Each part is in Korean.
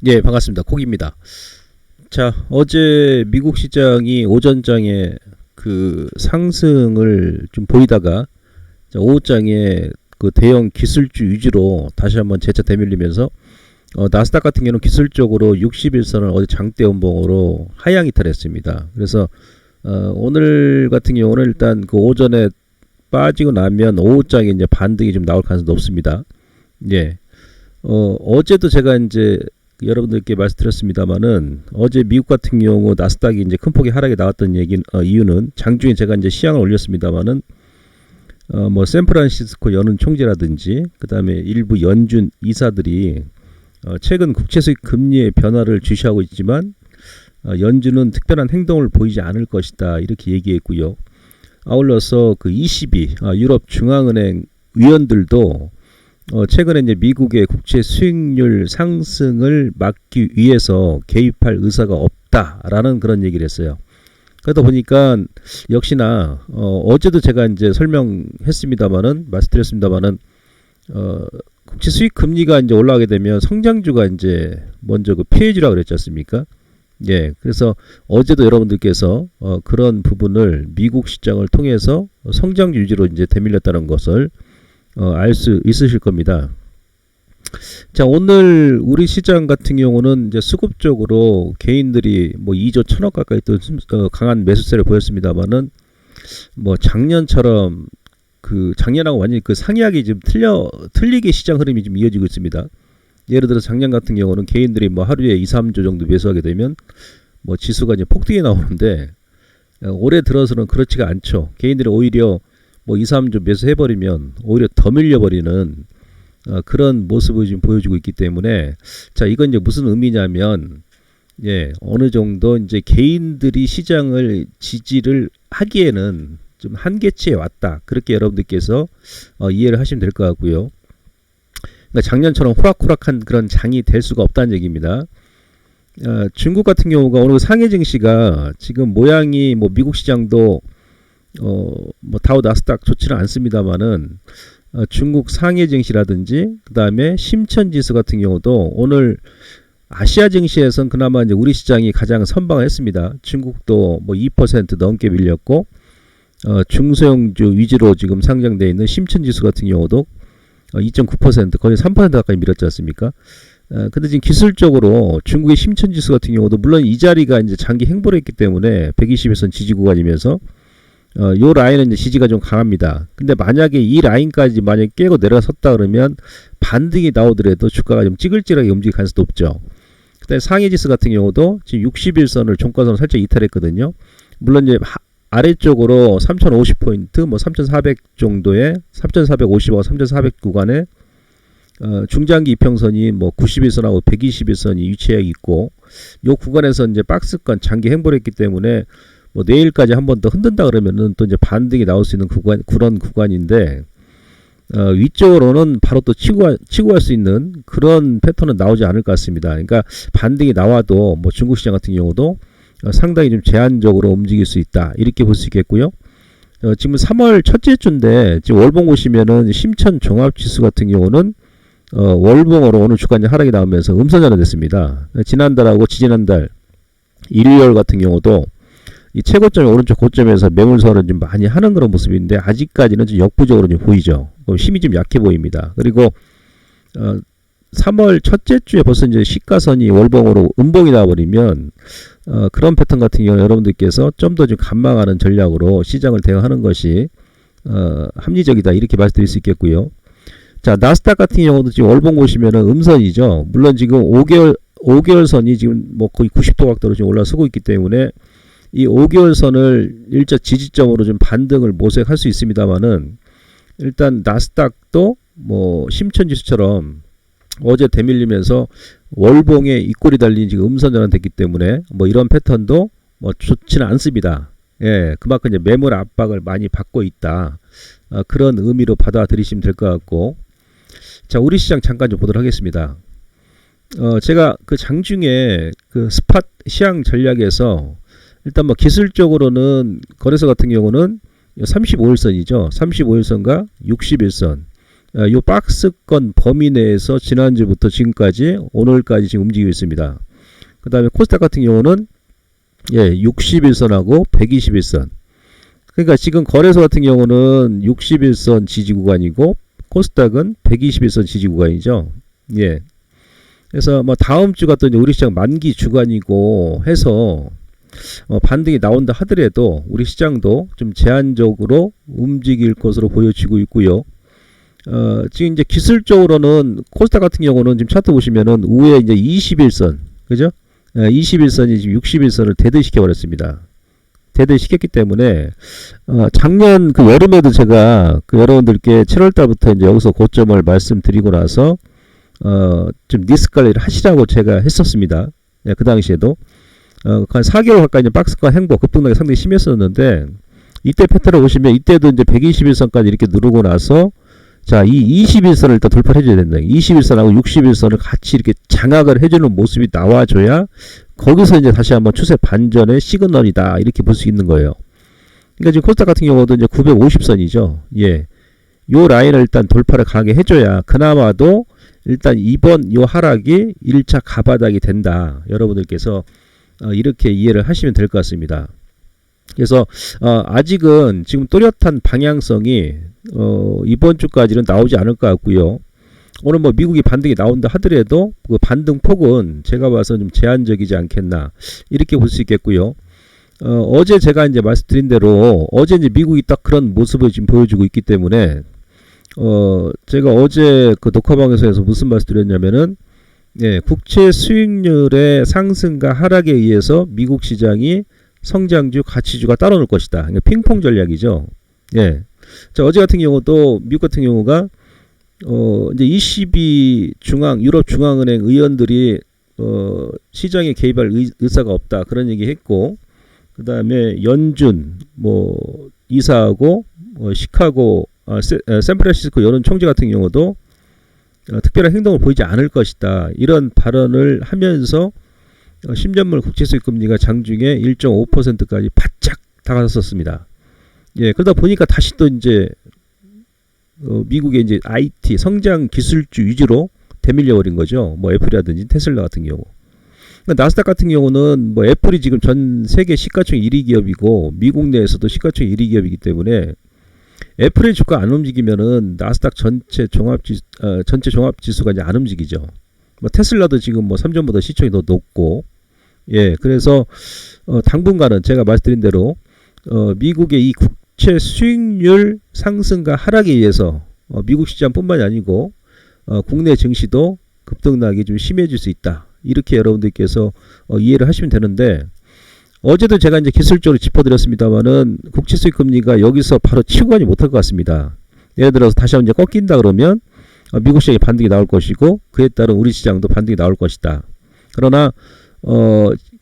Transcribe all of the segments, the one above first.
예, 반갑습니다. 콕입니다. 자, 어제 미국 시장이 오전장에 그 상승을 좀 보이다가 자, 오후장에 그 대형 기술주 위주로 다시 한번 재차 되밀리면서 나스닥 같은 경우는 기술적으로 61선을 어제 장대 연봉으로 하향 이탈했습니다. 그래서 오늘 같은 경우는 일단 그 오전에 빠지고 나면 오후장에 이제 반등이 좀 나올 가능성이 높습니다. 예. 어제도 제가 이제 여러분들께 말씀드렸습니다만은 어제 미국 같은 경우 나스닥이 이제 큰 폭의 하락이 나왔던 이유는 장중에 제가 이제 시향을 올렸습니다만은 뭐 샌프란시스코 연은 총재라든지 그다음에 일부 연준 이사들이 최근 국채 수익 금리의 변화를 주시하고 있지만 연준은 특별한 행동을 보이지 않을 것이다 이렇게 얘기했고요. 아울러서 그 ECB 유럽 중앙은행 위원들도 최근에 이제 미국의 국채 수익률 상승을 막기 위해서 개입할 의사가 없다라는 그런 얘기를 했어요. 그러다 보니까 역시나 어제도 제가 이제 설명했습니다만은 말씀드렸습니다만은 국채 수익 금리가 이제 올라가게 되면 성장주가 이제 먼저 그 피해주라고 그랬지 않습니까? 예, 그래서 어제도 여러분들께서 그런 부분을 미국 시장을 통해서 성장주 위주로 이제 되밀렸다는 것을 알 수 있으실 겁니다. 자, 오늘 우리 시장 같은 경우는 이제 수급적으로 개인들이 뭐 2조 1천억 가까이 또 강한 매수세를 보였습니다만은 뭐 작년처럼 그 작년하고 완전히 그 상이하게 지금 틀리게 시장 흐름이 좀 이어지고 있습니다. 예를 들어 작년 같은 경우는 개인들이 뭐 하루에 2, 3조 정도 매수하게 되면 뭐 지수가 이제 폭등이 나오는데 올해 들어서는 그렇지가 않죠. 개인들이 오히려 뭐 2, 3조 매수해버리면 오히려 더 밀려버리는 그런 모습을 지금 보여주고 있기 때문에 자, 이건 이제 무슨 의미냐면 예, 어느 정도 이제 개인들이 시장을 지지를 하기에는 좀 한계치에 왔다. 그렇게 여러분들께서 이해를 하시면 될 것 같고요. 그러니까 작년처럼 호락호락한 그런 장이 될 수가 없다는 얘기입니다. 중국 같은 경우가 오늘 상해 증시가 지금 모양이 뭐 미국 시장도 뭐 다우 나스닥 좋지는 않습니다만은 중국 상해 증시라든지 그다음에 심천 지수 같은 경우도 오늘 아시아 증시에선 그나마 이제 우리 시장이 가장 선방을 했습니다. 중국도 뭐 2% 넘게 밀렸고 중소형주 위주로 지금 상장되어 있는 심천 지수 같은 경우도 2.9% 거의 3% 가까이 밀었지 않습니까? 근데 지금 기술적으로 중국의 심천 지수 같은 경우도 물론 이 자리가 이제 장기 행보를 했기 때문에 120에선 지지 구간이면서 요 라인은 이제 지지가 좀 강합니다. 근데 만약에 이 라인까지 만약에 깨고 내려섰다 그러면 반등이 나오더라도 주가가 좀 찌글찌글하게 움직일 가능성이 높죠. 그다음에 상해 지수 같은 경우도 지금 61선을 종가선을 살짝 이탈했거든요. 물론 이제 아래쪽으로 3050포인트, 뭐 3400 정도의 3450하고 3400 구간에 중장기 이평선이 뭐 91선하고 121선이 위치해 있고 요 구간에서 이제 박스권 장기 행보를 했기 때문에 뭐 내일까지 한 번 더 흔든다 그러면은 또 이제 반등이 나올 수 있는 그런 구간인데 위쪽으로는 바로 또 치고 갈 수 있는 그런 패턴은 나오지 않을 것 같습니다. 그러니까 반등이 나와도 뭐 중국 시장 같은 경우도 상당히 좀 제한적으로 움직일 수 있다 이렇게 볼 수 있겠고요. 지금 3월 첫째 주인데 지금 월봉 보시면은 심천 종합지수 같은 경우는 월봉으로 오늘 주간 하락이 나오면서 음선전환 됐습니다. 지난달하고 지지난달 일요일 같은 경우도 이 최고점이 오른쪽 고점에서 매물선을 좀 많이 하는 그런 모습인데 아직까지는 좀 역부족으로 좀 보이죠. 힘이 좀 약해 보입니다. 그리고 3월 첫째 주에 벌써 이제 시가선이 월봉으로 음봉이 나와버리면 그런 패턴 같은 경우는 여러분들께서 좀 더 좀 관망하는 전략으로 시장을 대응하는 것이 합리적이다 이렇게 말씀드릴 수 있겠고요. 자, 나스닥 같은 경우도 지금 월봉 보시면은 음선이죠. 물론 지금 5개월 선이 지금 뭐 거의 90도 각도로 지금 올라서고 있기 때문에 이 5개월 선을 일적 지지점으로 좀 반등을 모색할 수 있습니다만은 일단 나스닥도 뭐 심천지수처럼 어제 대밀리면서 월봉에 입꼬리 달린 지금 음선 전환됐기 때문에 뭐 이런 패턴도 뭐 좋지는 않습니다. 예, 그만큼 이제 매물 압박을 많이 받고 있다. 그런 의미로 받아들이시면 될 것 같고, 자, 우리 시장 잠깐 좀 보도록 하겠습니다. 제가 그 장중에 그 스팟 시향 전략에서 일단 뭐 기술적으로는 거래소 같은 경우는 35일선이죠. 35일선과 61선. 요 박스권 범위 내에서 지난주부터 지금까지 오늘까지 지금 움직이고 있습니다. 그 다음에 코스닥 같은 경우는 61선하고 121선. 그러니까 지금 거래소 같은 경우는 61선 지지 구간이고 코스닥은 121선 지지 구간이죠. 예. 그래서 뭐 다음 주가 또 우리 시장 만기 주간이고 해서 반등이 나온다 하더라도 우리 시장도 좀 제한적으로 움직일 것으로 보여지고 있고요. 지금 이제 기술적으로는 코스닥 같은 경우는 지금 차트 보시면은 우에 이제 21선, 그죠? 21선이 지금 61선을 대등시켜 버렸습니다. 대등시켰기 때문에 작년 그 여름에도 제가 그 여러분들께 7월 달부터 이제 여기서 고점을 말씀드리고 나서 좀 리스크 관리를 하시라고 제가 했었습니다. 예, 그 당시에도 한 4개월 가까이 이제 박스권 행보 급등락이 상당히 심했었는데 이때 패턴을 보시면 이때도 이제 121선까지 이렇게 누르고 나서 자, 이 21선을 일단 돌파를 해줘야 된다. 21선하고 61선을 같이 이렇게 장악을 해주는 모습이 나와줘야 거기서 이제 다시 한번 추세 반전의 시그널이다. 이렇게 볼 수 있는 거예요. 그러니까 지금 코스닥 같은 경우도 이제 950선이죠. 예. 요 라인을 일단 돌파를 강하게 해줘야 그나마도 일단 이번 요 하락이 1차 가바닥이 된다. 여러분들께서 이렇게 이해를 하시면 될 것 같습니다. 그래서 아직은 지금 또렷한 방향성이 이번 주까지는 나오지 않을 것 같고요. 오늘 뭐 미국이 반등이 나온다 하더라도 그 반등 폭은 제가 봐서 좀 제한적이지 않겠나 이렇게 볼 수 있겠고요. 어제 제가 이제 말씀드린 대로 어제 이제 미국이 딱 그런 모습을 지금 보여주고 있기 때문에 제가 어제 그 녹화방에서 무슨 말씀드렸냐면은 국채 수익률의 상승과 하락에 의해서 미국 시장이 성장주, 가치주가 따라 놓을 것이다. 그러니까 핑퐁 전략이죠. 예. 자, 어제 같은 경우도 미국 같은 경우가 이제 ECB 유럽 중앙은행 의원들이 시장에 개입할 의사가 없다. 그런 얘기 했고, 그 다음에 연준 이사하고 시카고 샌프란시스코 연은 총재 같은 경우도 특별한 행동을 보이지 않을 것이다. 이런 발언을 하면서 10년물 국채수익 금리가 장중에 1.5%까지 바짝 다가섰습니다. 예, 그러다 보니까 다시 또 이제 미국의 이제 IT 성장 기술주 위주로 대밀려 버린 거죠. 뭐 애플이라든지 테슬라 같은 경우. 그러니까 나스닥 같은 경우는 뭐 애플이 지금 전 세계 시가총 1위 기업이고 미국 내에서도 시가총 1위 기업이기 때문에 애플의 주가 안 움직이면은 나스닥 전체 종합지수가 이제 안 움직이죠. 뭐 테슬라도 지금 뭐 삼전보다 시총이 더 높고, 예, 그래서 당분간은 제가 말씀드린 대로 미국의 이 국채 수익률 상승과 하락에 의해서 미국 시장뿐만이 아니고 국내 증시도 급등락이 좀 심해질 수 있다. 이렇게 여러분들께서 이해를 하시면 되는데, 어제도 제가 이제 기술적으로 짚어드렸습니다만은 국채 수익 금리가 여기서 바로 치고 가지 못할 것 같습니다. 예를 들어서 다시 한번 이제 꺾인다 그러면 미국 시장이 반등이 나올 것이고 그에 따른 우리 시장도 반등이 나올 것이다. 그러나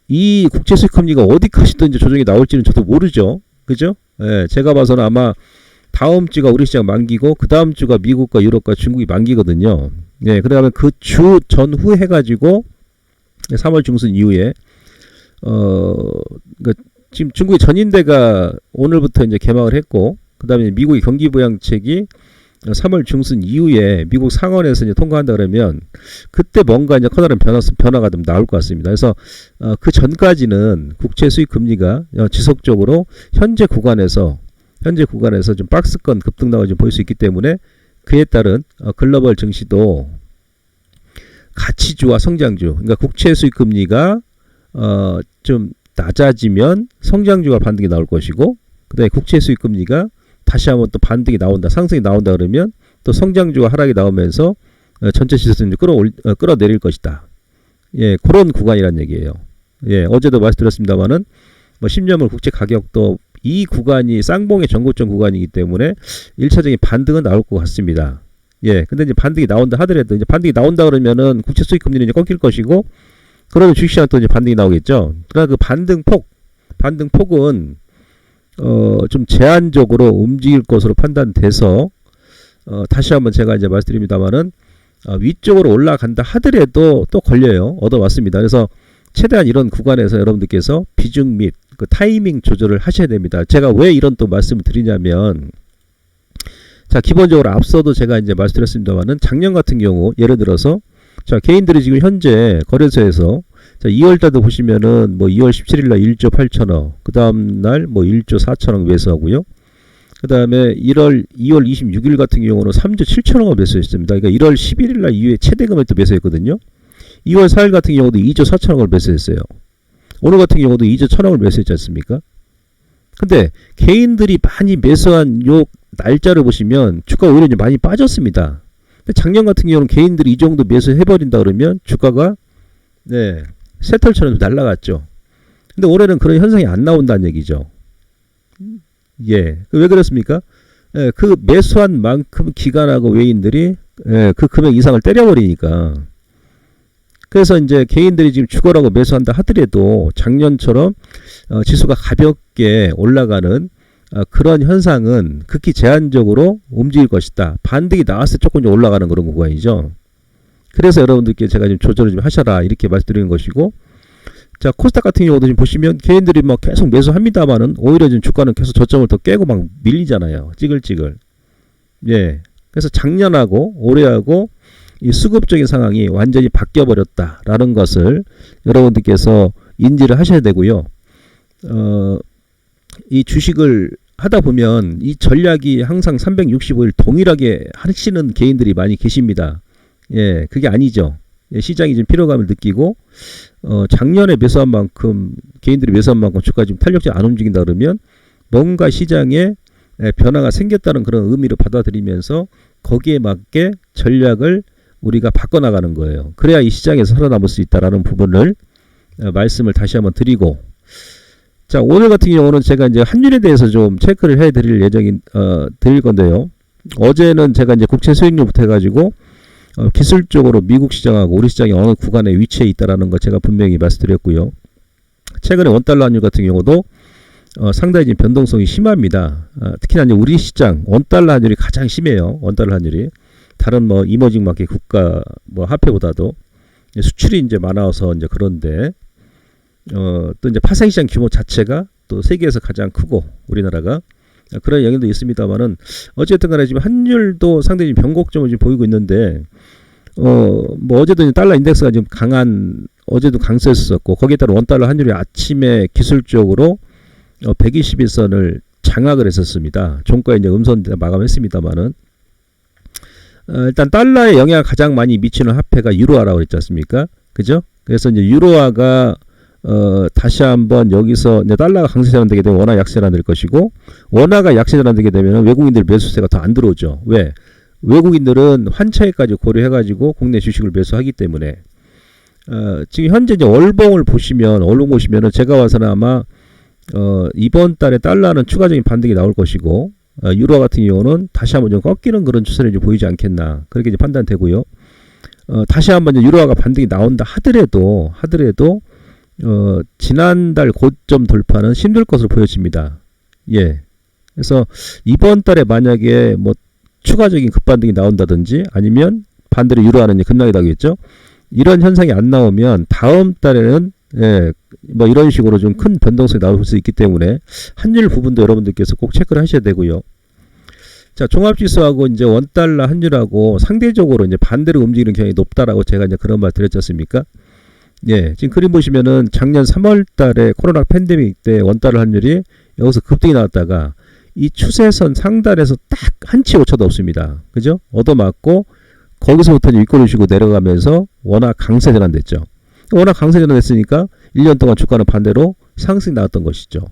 이 국채 수익 금리가 어디까지 또 이제 조정이 나올지는 저도 모르죠. 그죠? 예, 제가 봐서는 아마 다음 주가 우리 시장 만기고 그 다음 주가 미국과 유럽과 중국이 만기거든요. 예, 그다음에 그 주 전후 해가지고 3월 중순 이후에 그러니까 지금 중국의 전인대가 오늘부터 이제 개막을 했고, 그 다음에 미국의 경기 부양책이 3월 중순 이후에 미국 상원에서 이제 통과한다 그러면 그때 뭔가 이제 커다란 변화가 좀 나올 것 같습니다. 그래서 그 전까지는 국채 수익 금리가 지속적으로 현재 구간에서 좀 박스권 급등락을 좀 보일 수 있기 때문에 그에 따른 글로벌 증시도 가치주와 성장주, 그러니까 국채 수익 금리가 좀 낮아지면 성장주가 반등이 나올 것이고, 그다음에 국채 수익 금리가 다시 한번 또 반등이 나온다, 상승이 나온다 그러면 또 성장주가 하락이 나오면서 전체 시세를 끌어내릴 것이다. 예, 그런 구간이란 얘기예요. 예, 어제도 말씀드렸습니다만은 뭐 10년물 국채 가격도 이 구간이 쌍봉의 전고점 구간이기 때문에 1차적인 반등은 나올 것 같습니다. 예, 근데 이제 반등이 나온다 하더라도 이제 반등이 나온다 그러면은 국채 수익 금리는 이제 꺾일 것이고, 그러면 주식시장 또 이제 반등이 나오겠죠. 그러니까 그 반등폭은 좀 제한적으로 움직일 것으로 판단돼서 다시 한번 제가 이제 말씀드립니다만은 위쪽으로 올라간다 하더라도 또 걸려요. 얻어왔습니다. 그래서 최대한 이런 구간에서 여러분들께서 비중 및 그 타이밍 조절을 하셔야 됩니다. 제가 왜 이런 또 말씀을 드리냐면, 자, 기본적으로 앞서도 제가 이제 말씀드렸습니다만은 작년 같은 경우 예를 들어서 자, 개인들이 지금 현재 거래소에서 자, 2월 달도 보시면은 뭐 2월 17일 날 1조 8천억, 그 다음 날 뭐 1조 4천억 매수하고요. 그 다음에 2월 26일 같은 경우는 3조 7천억을 매수했습니다. 그러니까 1월 11일 날 이후에 최대금을 또 매수했거든요. 2월 4일 같은 경우도 2조 4천억을 매수했어요. 오늘 같은 경우도 2조 1천억을 매수했지 않습니까? 근데 개인들이 많이 매수한 요 날짜를 보시면 주가가 오히려 많이 빠졌습니다. 작년 같은 경우는 개인들이 이 정도 매수해버린다 그러면 주가가 네, 새털처럼 날아갔죠. 근데 올해는 그런 현상이 안 나온다는 얘기죠. 예, 왜 그렇습니까? 예, 그 매수한 만큼 기관하고 외인들이 예, 그 금액 이상을 때려버리니까. 그래서 이제 개인들이 지금 죽어라고 매수한다 하더라도 작년처럼 지수가 가볍게 올라가는 그런 현상은 극히 제한적으로 움직일 것이다. 반등이 나왔을 때 조금 올라가는 그런 구간이죠. 그래서 여러분들께 제가 좀 조절을 좀 하셔라 이렇게 말씀드리는 것이고, 자, 코스닥 같은 경우도 지금 보시면 개인들이 뭐 계속 매수합니다만은 오히려 지금 주가는 계속 저점을 더 깨고 막 밀리잖아요. 찌글찌글. 예. 그래서 작년하고 올해하고 이 수급적인 상황이 완전히 바뀌어 버렸다라는 것을 여러분들께서 인지를 하셔야 되고요. 이 주식을 하다 보면 이 전략이 항상 365일 동일하게 하시는 개인들이 많이 계십니다. 예, 그게 아니죠. 예, 시장이 좀 피로감을 느끼고 작년에 매수한 만큼 개인들이 매수한 만큼 주가 지금 탄력적으로 안 움직인다 그러면 뭔가 시장에 변화가 생겼다는 그런 의미로 받아들이면서 거기에 맞게 전략을 우리가 바꿔나가는 거예요. 그래야 이 시장에서 살아남을 수 있다라는 부분을 말씀을 다시 한번 드리고, 자, 오늘 같은 경우는 제가 이제 환율에 대해서 좀 체크를 해드릴 예정인 드릴 건데요. 어제는 제가 이제 국채 수익률부터 해가지고 기술적으로 미국 시장하고 우리 시장이 어느 구간에 위치해 있다라는 거 제가 분명히 말씀드렸고요. 최근에 원달러 환율 같은 경우도 상당히 지금 변동성이 심합니다. 특히나 이제 우리 시장 원달러 환율이 가장 심해요. 원달러 환율이 다른 뭐 이머징 마켓 국가 뭐 화폐보다도 수출이 이제 많아서 이제 그런데 또 이제 파생시장 규모 자체가 또 세계에서 가장 크고 우리나라가 그런 영향도 있습니다만은 어쨌든 간에 지금 환율도 상당히 변곡점을 지금 보이고 있는데 뭐 어제도 달러 인덱스가 지금 강한 어제도 강세였었고 거기에 따라 원달러 환율이 아침에 기술적으로 121선을 장악을 했었습니다. 종가 이제 음선 마감했습니다만은 일단 달러에 영향을 가장 많이 미치는 화폐가 유로화라고 했지 않습니까? 그죠? 그래서 이제 유로화가 다시 한번 여기서 이제 달러가 강세 전환되게 되면 원화 약세 전환될 것이고, 원화가 약세 전환되게 되면 외국인들 매수세가 더 안 들어오죠. 왜? 외국인들은 환차익까지 고려해가지고 국내 주식을 매수하기 때문에 지금 현재 이제 월봉을 보시면은 제가 봐서는 아마 이번 달에 달러는 추가적인 반등이 나올 것이고 유로 같은 경우는 다시 한번 좀 꺾이는 그런 추세를 좀 보이지 않겠나 그렇게 이제 판단되고요. 다시 한번 이제 유로화가 반등이 나온다 하더라도 지난달 고점 돌파는 힘들 것으로 보여집니다. 예. 그래서 이번 달에 만약에 뭐 추가적인 급반등이 나온다든지 아니면 반대로 유로화는 급락이 나겠죠. 이런 현상이 안 나오면 다음 달에는 뭐 이런 식으로 좀 큰 변동성이 나올 수 있기 때문에 환율 부분도 여러분들께서 꼭 체크를 하셔야 되고요. 자, 종합지수하고 이제 원달러 환율하고 상대적으로 이제 반대로 움직이는 경향이 높다라고 제가 이제 그런 말 드렸지 않습니까? 예, 지금 그림 보시면은 작년 3월 달에 코로나 팬데믹 때 원달러 환율이 여기서 급등이 나왔다가 이 추세선 상단에서 딱 한치 오차도 없습니다. 그죠? 얻어맞고 거기서부터 윗꼬리시고 내려가면서 워낙 강세 전환됐죠. 워낙 강세 전환됐으니까 1년 동안 주가는 반대로 상승이 나왔던 것이죠.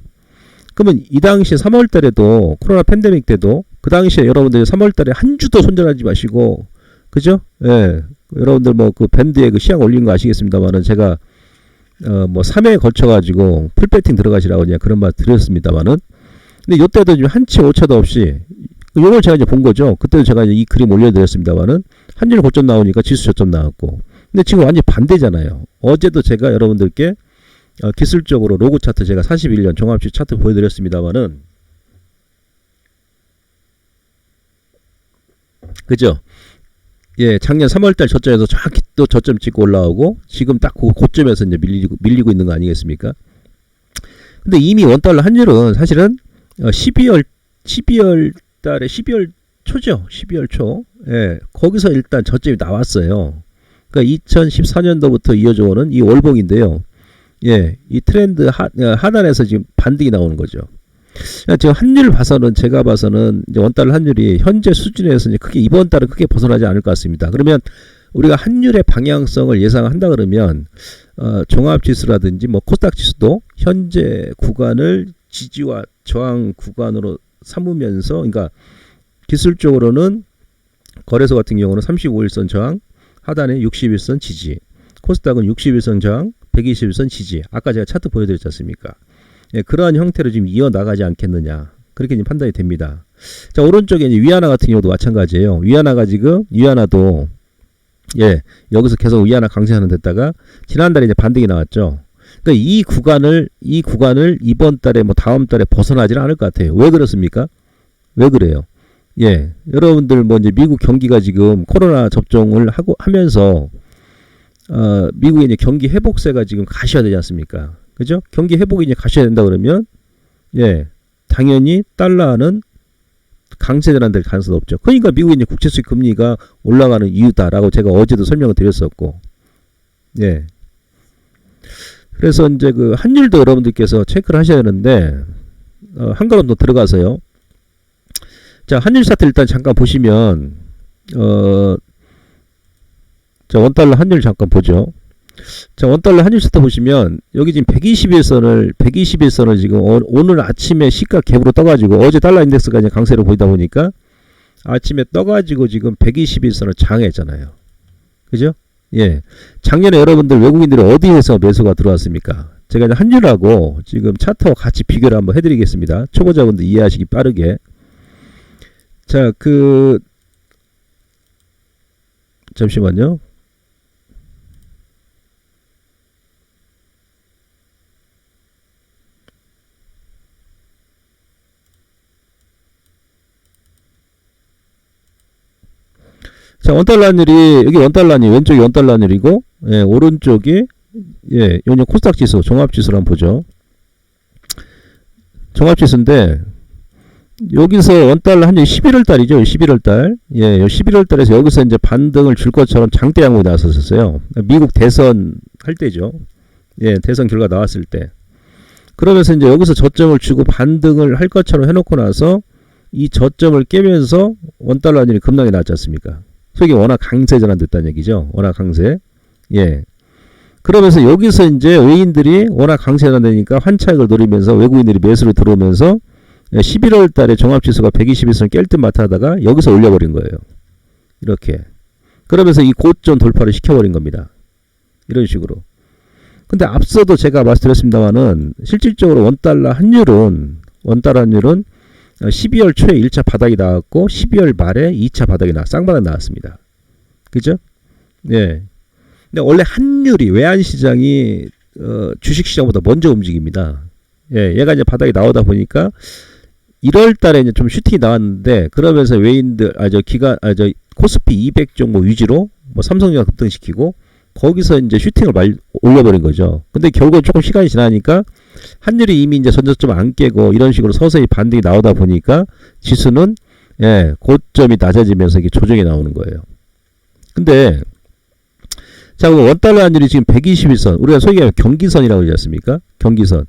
그러면 이 당시에 3월 달에도 코로나 팬데믹 때도 그 당시에 여러분들 3월 달에 한 주도 손절하지 마시고 그죠? 예. 여러분들 뭐 그 밴드에 그 시약 올린 거 아시겠습니다만은 제가 뭐 3회에 걸쳐 가지고 풀배팅 들어가시라고 그냥 그런 말 드렸습니다만은 근데 요때도 지금 한치 오차도 없이 요걸 제가 이제 본 거죠. 그때도 제가 이제 이 그림 올려드렸습니다만은 환율 고점 나오니까 지수 저점 나왔고 근데 지금 완전히 반대잖아요. 어제도 제가 여러분들께 기술적으로 로그 차트 제가 41년 종합식 차트 보여드렸습니다만은 그죠? 예, 작년 3월달 저점에서 정확히 또 저점 찍고 올라오고 지금 딱 그 고점에서 이제 밀리고 있는 거 아니겠습니까? 근데 이미 원달러 환율은 사실은 12월 달에 12월 초죠. 12월 초. 예, 거기서 일단 저점이 나왔어요. 그러니까 2014년도부터 이어져 오는 이 월봉인데요. 예, 이 트렌드 하단에서 지금 반등이 나오는 거죠. 지금 환율 봐서는 제가 봐서는 이제 원달러 환율이 현재 수준에서 이제 크게 이번 달은 크게 벗어나지 않을 것 같습니다. 그러면 우리가 환율의 방향성을 예상한다 그러면 종합지수라든지 뭐 코스닥 지수도 현재 구간을 지지와 저항 구간으로 삼으면서, 그러니까 기술적으로는 거래소 같은 경우는 35일선 저항, 하단에 60일선 지지, 코스닥은 60일선 저항, 120일선 지지. 아까 제가 차트 보여드렸지 않습니까? 예, 그러한 형태로 지금 이어나가지 않겠느냐, 그렇게 지금 판단이 됩니다. 자, 오른쪽에 이제 위안화 같은 경우도 마찬가지예요. 위안화가 지금 위안화도 예, 여기서 계속 위안화 강세하는 데다가 지난달에 이제 반등이 나왔죠. 그러니까 이 구간을 이번 달에 뭐 다음 달에 벗어나지는 않을 것 같아요. 왜 그렇습니까? 왜 그래요? 예, 여러분들 뭐 이제 미국 경기가 지금 코로나 접종을 하면서 미국의 이제 경기 회복세가 지금 가셔야 되지 않습니까? 그죠? 경기 회복이 이제 가셔야 된다 그러면 예, 당연히 달러는 강세전환 될 가능성이 없죠. 그러니까 미국의 이제 국채 수익 금리가 올라가는 이유다라고 제가 어제도 설명을 드렸었고, 예. 그래서 이제 그 환율도 여러분들께서 체크를 하셔야 되는데 한 걸음 더 들어가서요. 자, 환율 차트 일단 잠깐 보시면 자, 원달러 환율 잠깐 보죠. 자, 원달러 환율 차트 보시면 여기 지금 121선을 지금 오늘 아침에 시가 갭으로 떠가지고 어제 달러 인덱스가 이제 강세로 보이다 보니까 아침에 떠가지고 지금 121선을 장했잖아요. 그죠? 예. 작년에 여러분들 외국인들이 어디에서 매수가 들어왔습니까? 제가 이제 환율하고 지금 차트와 같이 비교를 한번 해드리겠습니다. 초보자분들 이해하시기 빠르게. 자, 잠시만요. 자, 원달러 환율이 여기 원달러 환율 왼쪽이 원달러 환율이고 예, 오른쪽이 예, 요즘 코스닥 지수 종합지수를 한번 보죠. 종합지수인데 여기서 원달러 환율이 11월 달이죠. 11월 달. 예, 11월 달에서 여기서 이제 반등을 줄 것처럼 장대 양봉이 나왔었어요. 미국 대선 할 때죠. 예, 대선 결과 나왔을 때. 그러면서 이제 여기서 저점을 주고 반등을 할 것처럼 해놓고 나서 이 저점을 깨면서 원달러 환율이 급락이 나왔지 않습니까? 속이 워낙 강세 전환됐다는 얘기죠. 워낙 강세. 예. 그러면서 여기서 이제 외인들이 워낙 강세 전환되니까 환차익을 노리면서 외국인들이 매수를 들어오면서 11월 달에 종합지수가 121선을 깰 듯 마타하다가 여기서 올려버린 거예요. 이렇게. 그러면서 이 고점 돌파를 시켜버린 겁니다. 이런 식으로. 근데 앞서도 제가 말씀드렸습니다만은 실질적으로 원달러 환율은 12월 초에 1차 바닥이 나왔고 12월 말에 2차 바닥이 쌍바닥이 나왔습니다. 그죠? 예. 근데 원래 환율이 외환시장이 주식시장보다 먼저 움직입니다. 예, 얘가 이제 바닥이 나오다 보니까 1월 달에 이제 좀 슈팅이 나왔는데 그러면서 외인들 코스피 200 종목 위주로 뭐 삼성전자 급등시키고 거기서 이제 슈팅을 올려버린 거죠. 근데 결국 조금 시간이 지나니까 환율이 이미 이제 전저점 안 깨고 이런 식으로 서서히 반등이 나오다 보니까 지수는 예, 고점이 낮아지면서 이게 조정이 나오는 거예요. 근데 자, 원달러 환율이 지금 121선, 우리가 소위 말하면 경기선이라고 그러지 않습니까? 경기선.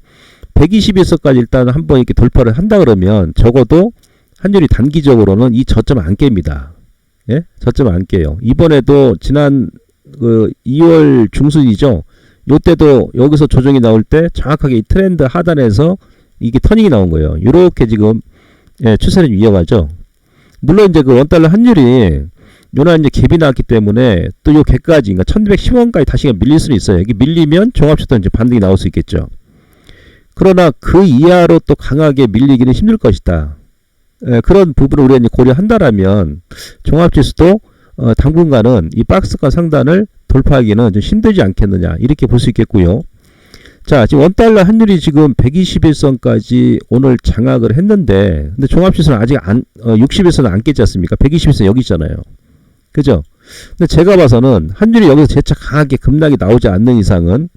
121선까지 일단 한번 이렇게 돌파를 한다 그러면 적어도 환율이 단기적으로는 이 저점 안 깹니다. 예? 저점 안 깨요. 이번에도 지난 2월 중순이죠. 요때도 여기서 조정이 나올 때 정확하게 이 트렌드 하단에서 이게 터닝이 나온 거예요. 이렇게 지금 예, 추세를 이어가죠. 물론 이제 그 원달러 환율이 요날 이제 갭이 나왔기 때문에 또 요 갭까지 그러니까 1110원까지 다시 밀릴 수는 있어요. 이게 밀리면 종합지수도 이제 반등이 나올 수 있겠죠. 그러나 그 이하로 또 강하게 밀리기는 힘들 것이다. 예, 그런 부분을 우리가 이제 고려한다라면 종합지수도 당분간은 이 박스권 상단을 돌파하기는 좀 힘들지 않겠느냐 이렇게 볼 수 있겠고요. 자, 지금 원달러 환율이 지금 121선까지 오늘 장악을 했는데 근데 종합지수는 아직 60일선은 안 깼지 않습니까? 120일선 여기 있잖아요. 그죠? 근데 제가 봐서는 환율이 여기서 재차 강하게 급락이 나오지 않는 이상은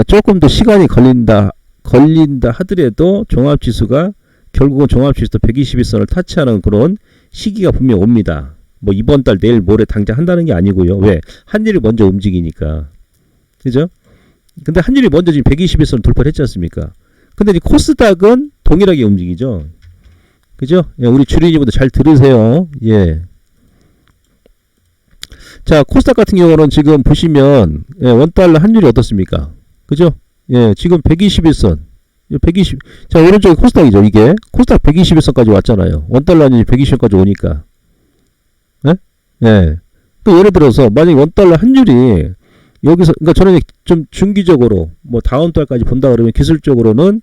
조금 더 시간이 걸린다 하더라도 종합지수가 결국은 종합지수도 121선을 타치하는 그런 시기가 분명 옵니다. 뭐 이번 달 내일 모레 당장 한다는 게 아니고요. 왜? 한일이 먼저 움직이니까. 그죠? 근데 한일이 먼저 지금 121선 돌파를 했지 않습니까? 근데 이 코스닥은 동일하게 움직이죠. 그죠? 예, 우리 주린이분들 잘 들으세요. 예. 자, 코스닥 같은 경우는 지금 보시면 예, 원달러 환율이 어떻습니까? 그죠? 예, 지금 121선. 120. 자, 오른쪽에 코스닥이죠. 이게 코스닥 121선까지 왔잖아요. 원달러 환율이 120선까지 오니까. 예? 예. 또 예를 들어서 만약에 원달러 환율이 여기서 그러니까 저는 좀 중기적으로 뭐 다음 달까지 본다 그러면 기술적으로는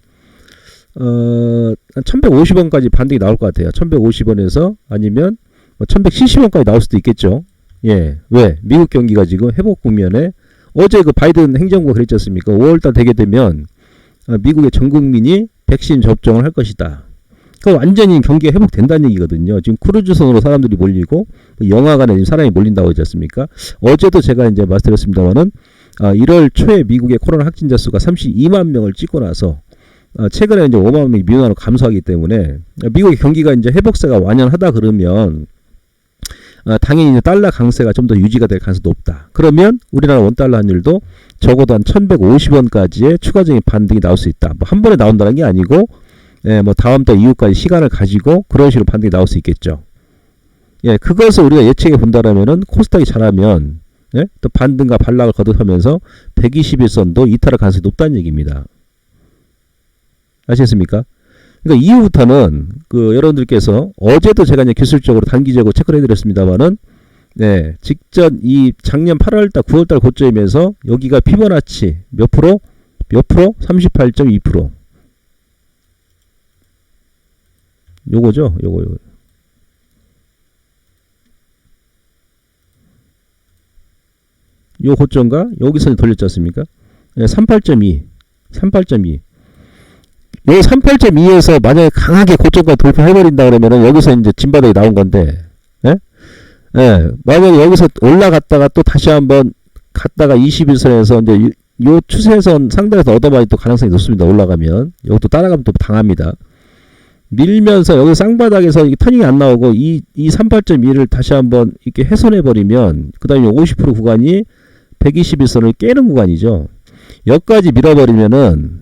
1150원까지 반등이 나올 것 같아요. 1150원에서 아니면 뭐 1170원까지 나올 수도 있겠죠. 예. 왜? 미국 경기가 지금 회복 국면에 어제 그 바이든 행정부가 그랬지 않습니까? 5월달 되게 되면 미국의 전 국민이 백신 접종을 할 것이다. 그 완전히 경기가 회복된다는 얘기거든요. 지금 크루즈선으로 사람들이 몰리고 영화관에 지금 사람이 몰린다고 하지 않습니까? 어제도 제가 이제 말씀드렸습니다만은 1월 초에 미국의 코로나 확진자 수가 32만 명을 찍고 나서 최근에 이제 5만 명이 미만으로 감소하기 때문에 미국의 경기가 이제 회복세가 완연하다 그러면 당연히 이제 달러 강세가 좀 더 유지가 될 가능성이 높다. 그러면 우리나라 원달러 환율도 적어도 한 1150원까지의 추가적인 반등이 나올 수 있다. 뭐 한 번에 나온다는 게 아니고 예, 뭐 다음 달 이후까지 시간을 가지고 그런 식으로 반등이 나올 수 있겠죠. 예, 그것을 우리가 예측해 본다라면은 코스닥이 잘하면 예? 또 반등과 반락을 거듭하면서 121선도 이탈할 가능성이 높다는 얘기입니다. 아시겠습니까? 그러니까 이후부터는 그 여러분들께서 어제도 제가 이제 기술적으로 단기적으로 체크를 해드렸습니다만은 네, 직전 이 작년 8월달 9월달 고점에서 여기가 피보나치 몇 프로? 몇 프로? 38.2%. 요거죠. 요거. 요 고점과 여기서 돌렸지 않습니까? 네, 38.2. 38.2. 요 38.2에서 만약에 강하게 고점까지 돌파해버린다 그러면은 여기서 이제 진바닥이 나온 건데, 예? 예, 만약에 여기서 올라갔다가 또 다시 한번 갔다가 21선에서 이제 요 추세선 상단에서 얻어봐야 또 가능성이 높습니다. 올라가면. 이것도 따라가면 또 당합니다. 밀면서 여기 쌍바닥에서 이게 터닝이 안 나오고 이 38.2를 다시 한번 이렇게 훼손해버리면 그 다음에 50% 구간이 121선을 깨는 구간이죠. 여기까지 밀어버리면은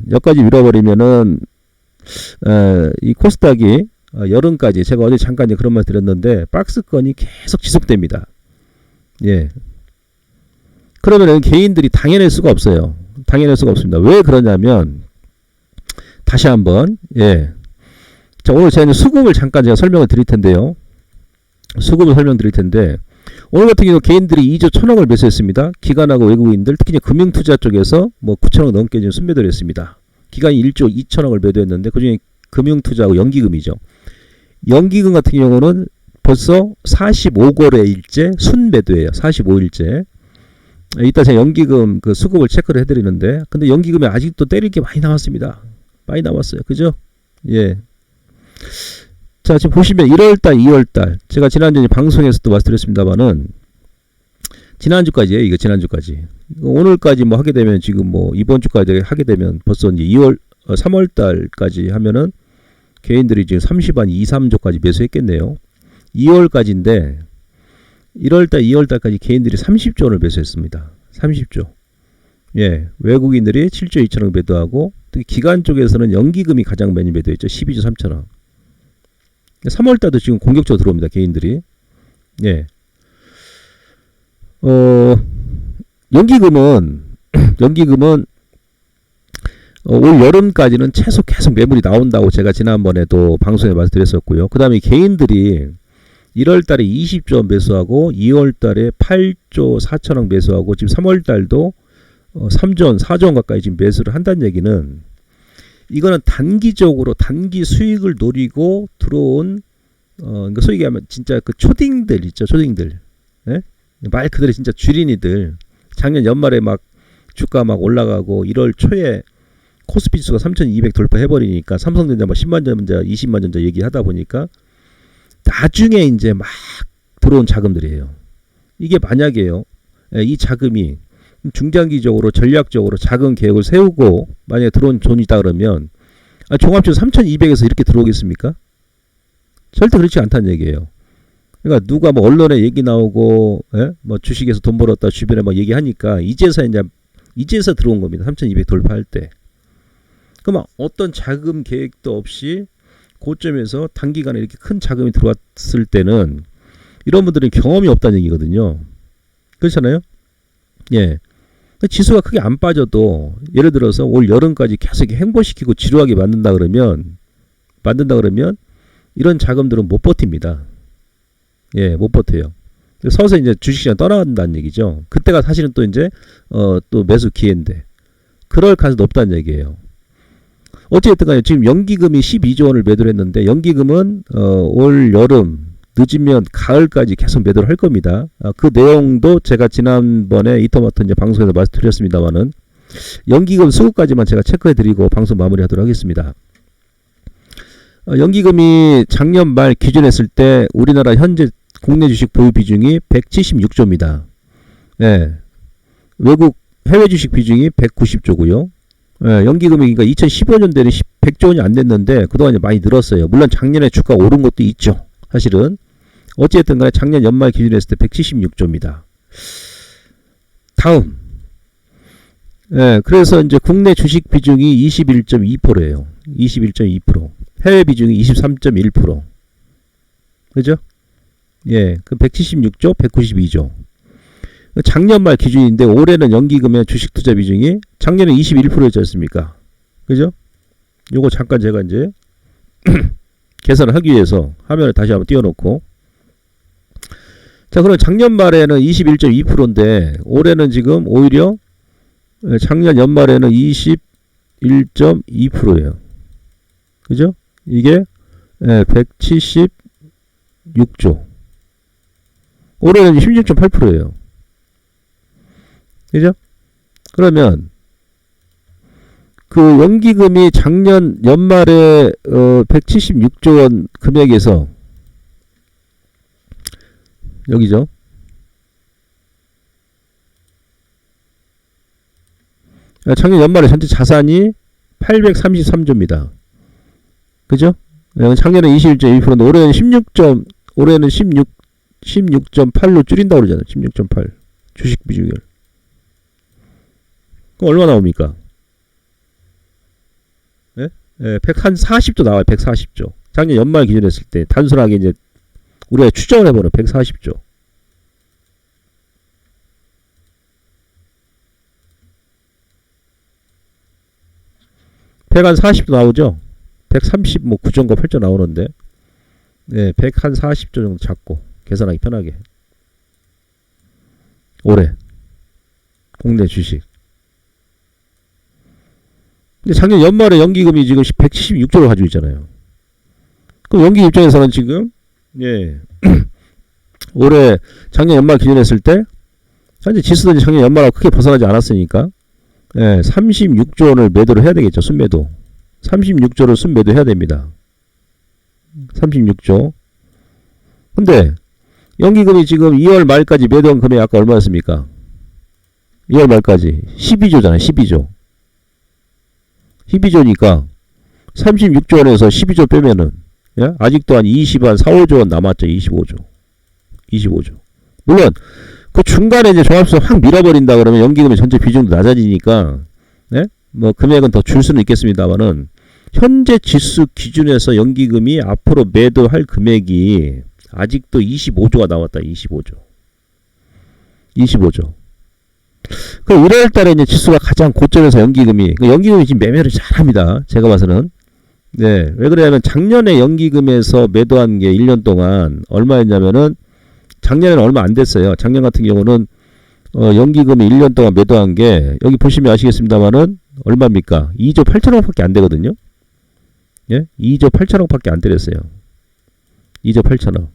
이 코스닥이 여름까지 제가 어제 잠깐 그런 말 드렸는데 박스권이 계속 지속됩니다. 예. 그러면은 개인들이 당해낼 수가 없어요. 당해낼 수가 없습니다. 왜 그러냐면 다시 한번 예. 자, 오늘 제가 수급을 잠깐 제가 설명을 드릴 텐데요. 수급을 설명드릴 텐데 오늘 같은 경우 개인들이 2조 1000억을 매수했습니다. 기관하고 외국인들 특히 이제 금융투자 쪽에서 뭐 9천억 넘게 지금 순매도를 했습니다. 기관이 1조 2천억을 매도했는데 그중에 금융투자하고 연기금이죠. 연기금 같은 경우는 벌써 45거래일째 순매도예요. 45일째. 이따 제가 연기금 그 수급을 체크를 해드리는데 근데 연기금이 아직도 때릴 게 많이 남았습니다. 많이 남았어요. 그죠? 예. 자, 지금 보시면 1월달, 2월달 제가 지난주에 방송에서도 말씀드렸습니다만은 지난주까지예요. 이거 지난주까지. 오늘까지 뭐 하게 되면 지금 뭐 이번 주까지 하게 되면 벌써 이제 3월달까지 하면은 개인들이 지금 30한 2, 3조까지 매수했겠네요. 2월까지인데 1월달, 2월달까지 개인들이 30조를 매수했습니다. 30조. 예, 외국인들이 7조 2천억 매도하고 특히 기관 쪽에서는 연기금이 가장 많이 매도했죠. 12조 3천억. 3월달도 지금 공격적으로 들어옵니다. 개인들이. 예. 연기금은 올 여름까지는 최소 계속 매물이 나온다고 제가 지난번에도 방송에 말씀드렸었고요. 그 다음에 개인들이 1월달에 20조 매수하고 2월달에 8조 4천억 매수하고 지금 3월달도 3조 원, 4조 원 가까이 지금 매수를 한다는 얘기는 이거는 단기적으로 단기 수익을 노리고 들어온 그러니까 소위 얘기하면 진짜 그 초딩들 있죠. 초딩들. 예? 말 그대로 진짜 주린이들. 작년 연말에 막 주가 막 올라가고 1월 초에 코스피 지수가 3200 돌파해버리니까 삼성전자 뭐 10만 전자 20만 전자 얘기하다 보니까 나중에 이제 막 들어온 자금들이에요. 이게 만약에요. 이 자금이 중장기적으로 전략적으로 자금 계획을 세우고 만약에 들어온 돈이 있다 그러면 종합지수 3200에서 이렇게 들어오겠습니까? 절대 그렇지 않다는 얘기예요. 그러니까 누가 뭐 언론에 얘기 나오고, 예? 뭐 주식에서 돈 벌었다 주변에 막 얘기하니까 이제서 들어온 겁니다. 3,200 돌파할 때. 그럼 어떤 자금 계획도 없이 고점에서 단기간에 이렇게 큰 자금이 들어왔을 때는 이런 분들은 경험이 없다는 얘기거든요. 그렇잖아요? 예. 지수가 크게 안 빠져도 예를 들어서 올 여름까지 계속 행보시키고 지루하게 만든다 그러면 이런 자금들은 못 버팁니다. 예, 못 버텨요. 서서 이제 주식시장 떠나간다는 얘기죠. 그때가 사실은 또 이제 또 매수 기회인데 그럴 가능성이 높다는 얘기예요. 어찌됐든 간에 지금 연기금이 12조 원을 매도를 했는데 연기금은 올 여름 늦으면 가을까지 계속 매도를 할 겁니다. 그 내용도 제가 지난번에 이터마트 이제 방송에서 말씀드렸습니다만은 연기금 수급까지만 제가 체크해드리고 방송 마무리하도록 하겠습니다. 연기금이 작년 말 기준했을 때 우리나라 현재 국내 주식 보유 비중이 176조입니다. 예. 외국 해외 주식 비중이 190조고요. 예, 연기금이 그러니까 2015년대는 100조 원이 안 됐는데 그동안 많이 늘었어요. 물론 작년에 주가가 오른 것도 있죠. 사실은. 어찌됐든 간에 작년 연말 기준으로 했을 때 176조입니다. 다음. 예, 그래서 이제 국내 주식 비중이 21.2%예요. 21.2%. 해외 비중이 23.1%. 그죠? 예, 그 176조, 192조. 작년 말 기준인데 올해는 연기금의 주식 투자 비중이 작년에 21%였지 않습니까? 그죠? 요거 잠깐 제가 이제 계산을 하기 위해서 화면을 다시 한번 띄워놓고 자, 그럼 작년 말에는 21.2%인데 올해는 지금 오히려 작년 연말에는 21.2%예요. 그죠? 이게 176조. 올해는 16.8%예요. 그죠? 그러면 그 연기금이 작년 연말에 176조 원 금액에서 여기죠. 작년 연말에 전체 자산이 833조입니다. 그죠? 작년에 21.2%인데 올해는 16.8로 줄인다고 그러잖아요. 16.8. 주식 비중을. 그럼 얼마 나옵니까? 예? 예, 140조 나와요. 140조. 작년 연말 기준 했을 때 단순하게 이제 우리가 추정을 해보는 140조. 한 40도 나오죠? 130, 뭐 9.9, 8조 나오는데, 네, 140조 정도 잡고, 계산하기 편하게. 올해. 국내 주식. 근데 작년 연말에 연기금이 지금 176조를 가지고 있잖아요. 그럼 연기 입장에서는 지금, 예, 올해 작년 연말 기준했을 때, 현재 지수도 작년 연말하고 크게 벗어나지 않았으니까, 예, 36조 원을 매도를 해야 되겠죠. 순매도. 36조를 순매도 해야 됩니다. 36조. 근데 연기금이 지금 2월 말까지 매도한 금액이 아까 얼마였습니까? 2월 말까지 12조잖아요. 12조. 12조니까 36조 원에서 12조 빼면은, 예? 아직도 한 4, 5조 원 남았죠. 25조. 물론 그 중간에 이제 종합수서 확 밀어버린다 그러면 연기금의 전체 비중도 낮아지니까, 네? 뭐 금액은 더 줄 수는 있겠습니다만은 현재 지수 기준에서 연기금이 앞으로 매도할 금액이 아직도 25조가 나왔다. 25조. 그럼 1월 달에 이제 지수가 가장 고점에서 연기금이 지금 매매를 잘합니다. 제가 봐서는. 네. 왜 그러냐면 작년에 연기금에서 매도한 게 1년 동안 얼마였냐면은 작년에는 얼마 안 됐어요. 작년 같은 경우는 연기금이 1년 동안 매도한 게 여기 보시면 아시겠습니다만은 얼마입니까? 2조 8천억밖에 안 되거든요. 예? 2조 8천억밖에 안 때렸어요. 2조 8천억.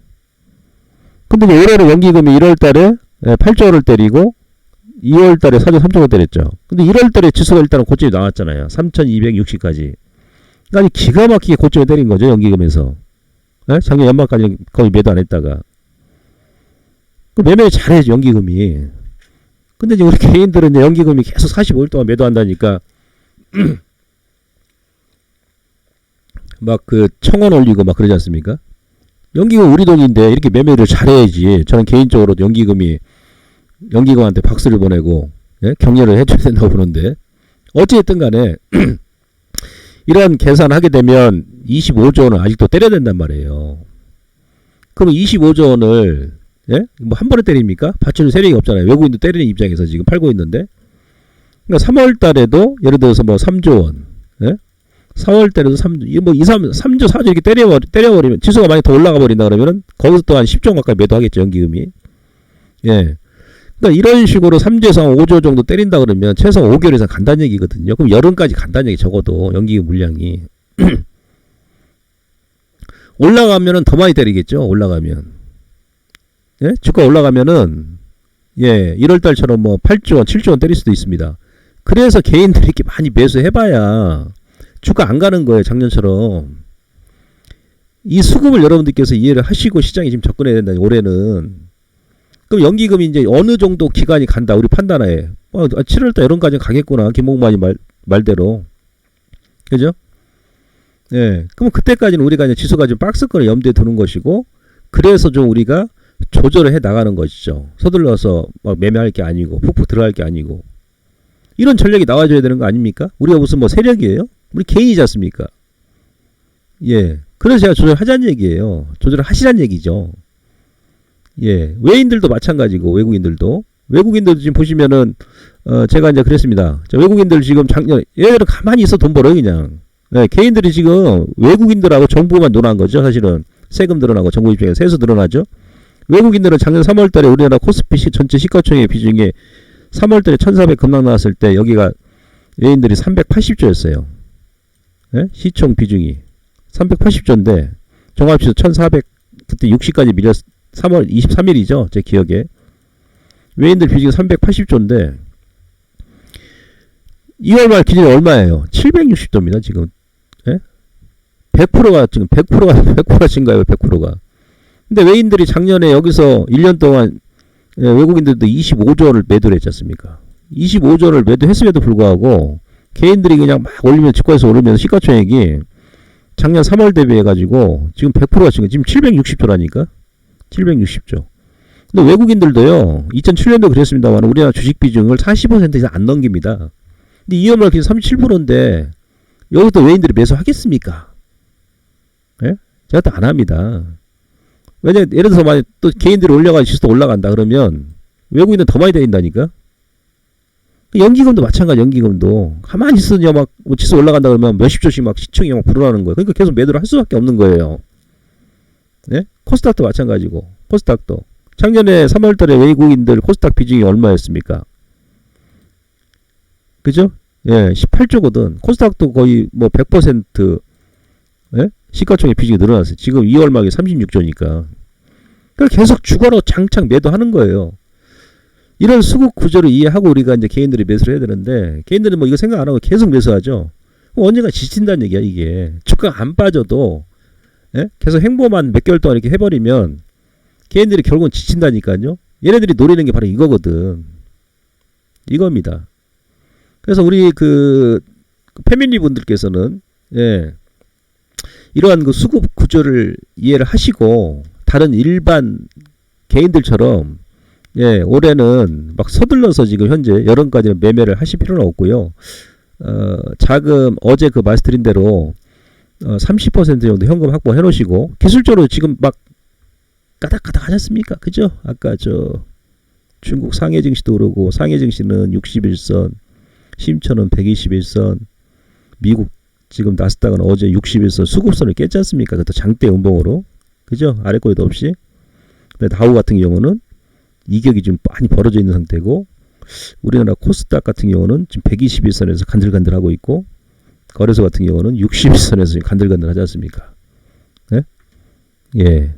근데 이제 올해는 연기금이 1월 달에 8조를 때리고 2월 달에 4조 3천억 때렸죠. 근데 1월 달에 지수가 일단은 고점이 나왔잖아요. 3,260까지. 그러니까 기가 막히게 고점에 때린 거죠. 연기금에서. 예? 작년 연말까지 거의 매도 안 했다가. 매매 잘해야죠. 연기금이. 근데 이제 우리 개인들은 이제 연기금이 계속 45일 동안 매도한다니까 막 그 청원 올리고 막 그러지 않습니까? 연기금 우리 돈인데 이렇게 매매를 잘해야지. 저는 개인적으로 연기금한테 박수를 보내고, 예? 격려를 해줘야 된다고 보는데, 어찌됐든 간에 이런 계산하게 되면 25조 원은 아직도 때려야 된단 말이에요. 그럼 25조 원을, 예? 뭐 한 번에 때립니까? 받쳐줄 세력이 없잖아요. 외국인도 때리는 입장에서 지금 팔고 있는데, 그러니까 3월 달에도 예를 들어서 뭐 3조 원, 예? 4월 달에도 3조, 뭐 3조, 4조 이렇게 때려버리면, 지수가 많이 더 올라가 버린다 그러면은, 거기서 또 한 10조 가까이 매도하겠죠, 연기금이. 예. 그러니까 이런 식으로 3조에서 5조 정도 때린다 그러면, 최소 5개월 이상 간다는 얘기거든요. 그럼 여름까지 간다는 얘기, 적어도, 연기금 물량이. 올라가면은 더 많이 때리겠죠, 올라가면. 예? 주가 올라가면은, 예, 1월달처럼 뭐 8조 원, 7조 원 때릴 수도 있습니다. 그래서 개인들이 이렇게 많이 매수해봐야, 주가 안 가는 거예요, 작년처럼. 이 수급을 여러분들께서 이해를 하시고 시장에 지금 접근해야 된다, 올해는. 그럼 연기금이 이제 어느 정도 기간이 간다, 우리 판단하에. 7월달 여름까지 가겠구나, 김홍만이 말대로. 그죠? 예. 그럼 그때까지는 우리가 이제 지수가 좀 박스권을 염두에 두는 것이고, 그래서 좀 우리가 조절을 해 나가는 것이죠. 서둘러서 막 매매할 게 아니고, 푹푹 들어갈 게 아니고. 이런 전략이 나와줘야 되는 거 아닙니까? 우리가 무슨 뭐 세력이에요? 우리 개인이지 않습니까? 예. 그래서 제가 조절하자는 얘기예요. 조절을 하시란 얘기죠. 예. 외인들도 마찬가지고, 외국인들도 지금 보시면은, 제가 이제 그랬습니다. 외국인들 지금 얘들은 가만히 있어 돈 벌어요, 그냥. 예. 개인들이 지금 외국인들하고 정부만 논한 거죠, 사실은. 세금 늘어나고 정부 입장에서 세수 늘어나죠. 외국인들은 작년 3월 달에 우리나라 코스피 전체 시가총액 비중에 3월 달에 1,400 급락 나왔을 때 여기가 외인들이 380조였어요. 예? 시총 비중이 380조인데 종합지수 1,400 그때 60까지 밀렸 3월 23일이죠. 제 기억에. 외인들 비중이 380조인데 2월 말 기준이 얼마예요? 760조입니다. 지금. 예? 100%가 지금 100%가 증가해요. 100%가. 근데 외인들이 작년에 여기서 1년 동안 외국인들도 25조를 매도를 했지 않습니까? 25조를 매도했음에도 불구하고 개인들이 그냥 막 올리면 주가에서 오르면 시가총액이 작년 3월 대비해가지고 지금 100%가 지금 760조라니까? 760조. 근데 외국인들도요, 2007년도 그랬습니다만 우리나라 주식 비중을 40% 이상 안 넘깁니다. 근데 2월 말 기준 37%인데 여기서 외인들이 매수하겠습니까? 예? 제가 또 안 합니다. 왜냐, 예를 들어서 만약 또 개인들이 올려가지고 지수도 올라간다 그러면 외국인은 더 많이 다닌다니까? 연기금도 마찬가지, 연기금도. 가만히 있으냐, 막, 지수 올라간다 그러면 몇십 조씩 막 시총이 막 불어나는 거예요. 그러니까 계속 매도를 할 수밖에 없는 거예요. 예? 코스닥도 마찬가지고, 코스닥도. 작년에 3월 달에 외국인들 코스닥 비중이 얼마였습니까? 그죠? 예, 18조거든. 코스닥도 거의 뭐 100%, 예? 시가총액 비중이 늘어났어요. 지금 2월 말에 36조니까. 그러니까 계속 주가로 장착 매도하는 거예요. 이런 수급 구조를 이해하고 우리가 이제 개인들이 매수를 해야 되는데, 개인들은 뭐 이거 생각 안 하고 계속 매수하죠. 언젠가 지친다는 얘기야, 이게. 주가가 안 빠져도, 예? 계속 행보만 몇 개월 동안 이렇게 해버리면, 개인들이 결국은 지친다니까요. 얘네들이 노리는 게 바로 이거거든. 이겁니다. 그래서 우리 패밀리 분들께서는, 예, 이러한 그 수급 구조를 이해를 하시고, 다른 일반 개인들처럼, 예, 올해는 막 서둘러서 지금 현재 여름까지는 매매를 하실 필요는 없고요. 자금 어제 말씀드린 대로 30% 정도 현금 확보해 놓으시고, 기술적으로 지금 막 까닥까닥 하셨습니까? 그죠? 아까 중국 상해 증시도 오르고, 상해 증시는 61선, 심천은 121선, 미국 지금 나스닥은 어제 61선 수급선을 깼지 않습니까? 그것도 장대 음봉으로. 그죠? 아래꼬리도 없이. 근데 다우 같은 경우는 이격이 좀 많이 벌어져 있는 상태고, 우리나라 코스닥 같은 경우는 지금 121선에서 간들간들하고 있고, 거래소 같은 경우는 61선에서 간들간들 하지 않습니까? 예? 예.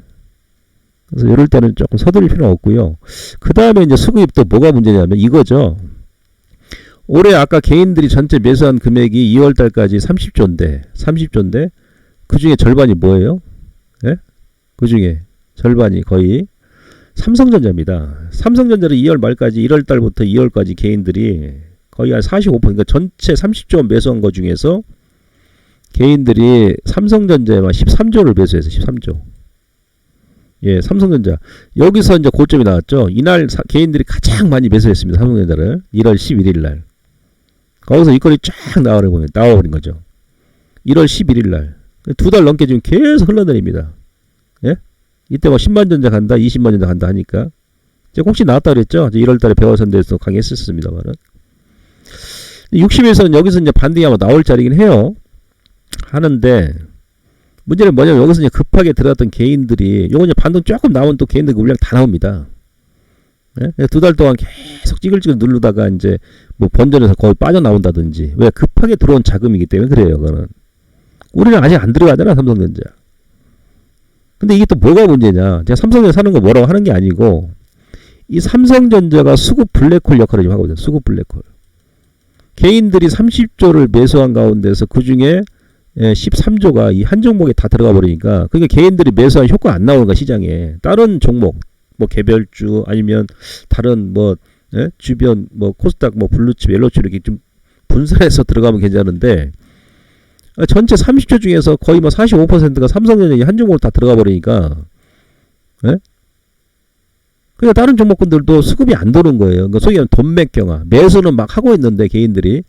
그래서 이럴 때는 조금 서두를 필요는 없고요. 그 다음에 이제 수급이 또 뭐가 문제냐면 이거죠. 올해 아까 개인들이 전체 매수한 금액이 2월 달까지 30조인데, 그 중에 절반이 뭐예요? 예? 그 중에 절반이 거의 삼성전자입니다. 삼성전자를 2월 말까지 1월 달부터 2월까지 개인들이 거의 한 45%, 그러니까 전체 30조 매수한 것 중에서 개인들이 삼성전자에만 13조를 매수해서 13조. 예, 삼성전자. 여기서 이제 고점이 나왔죠. 이날 개인들이 가장 많이 매수했습니다. 삼성전자를 1월 11일 날. 거기서 이 건이 쫙 나와버린 거죠. 1월 11일 날. 2달 넘게 지금 계속 흘러내립니다. 예? 이때 뭐 10만 전자 간다, 20만 전자 간다 하니까. 제가 혹시 나왔다 그랬죠? 1월 달에 배워선대에서 강의했었습니다만은. 60에서는 여기서 이제 반등이 아마 나올 자리긴 해요. 하는데, 문제는 뭐냐면 여기서 이제 급하게 들어갔던 개인들이 요거 이제 반등 조금 나오면 또 개인들 물량 다 나옵니다. 예? 2달 동안 계속 찌글찌글 누르다가 이제 뭐 번전에서 거의 빠져나온다든지. 왜? 급하게 들어온 자금이기 때문에 그래요. 그거는. 우리는 아직 안 들어가잖아, 삼성전자. 근데 이게 또 뭐가 문제냐. 제가 삼성전자 사는 거 뭐라고 하는 게 아니고 이 삼성전자가 수급 블랙홀 역할을 좀 하거든요. 수급 블랙홀. 개인들이 30조를 매수한 가운데서 그 중에 13조가 이 한 종목에 다 들어가 버리니까 그러니까 개인들이 매수한 효과 안 나오는 거야 시장에. 다른 종목 뭐 개별주 아니면 다른 뭐 주변 뭐 코스닥 뭐 블루칩 옐로칩 이렇게 좀 분산해서 들어가면 괜찮은데 전체 30조 중에서 거의 뭐 45%가 삼성전자 한 종목으로 다 들어가 버리니까 그러니까 다른 종목군들도 수급이 안 도는 거예요. 그러니까 소위 말하면 돈맥경화. 매수는 막 하고 있는데 개인들이